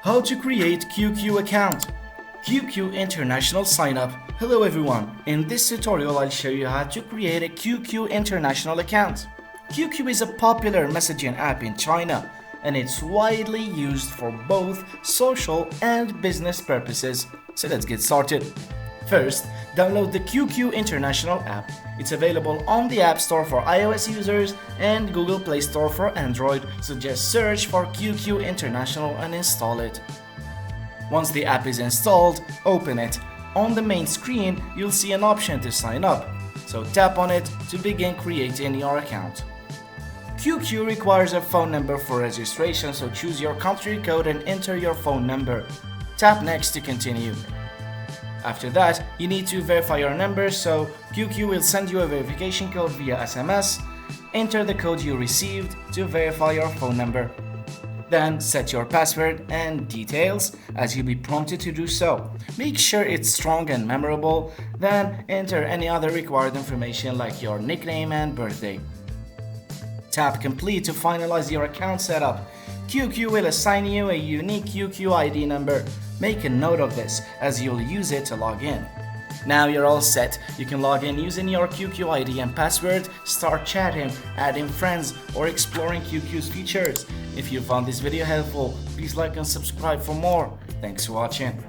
How to create QQ account. QQ International Sign Up. Hello everyone, in this tutorial I'll show you how to create a QQ International account. QQ is a popular messaging app in China and it's widely used for both social and business purposes. So let's get started. First, download the QQ International app. It's available on the App Store for iOS users and Google Play Store for Android, so just search for QQ International and install it. Once the app is installed, open it. On the main screen, you'll see an option to sign up, so tap on it to begin creating your account. QQ requires a phone number for registration, so choose your country code and enter your phone number. Tap Next to continue. After that, you need to verify your number, so QQ will send you a verification code via SMS. Enter the code you received to verify your phone number. Then set your password and details as you'll be prompted to do so. Make sure it's strong and memorable, then enter any other required information like your nickname and birthday. Tap Complete to finalize your account setup. QQ will assign you a unique QQ ID number. Make a note of this as you'll use it to log in. Now you're all set. You can log in using your QQ ID and password, start chatting, adding friends, or exploring QQ's features. If you found this video helpful, please like and subscribe for more. Thanks for watching.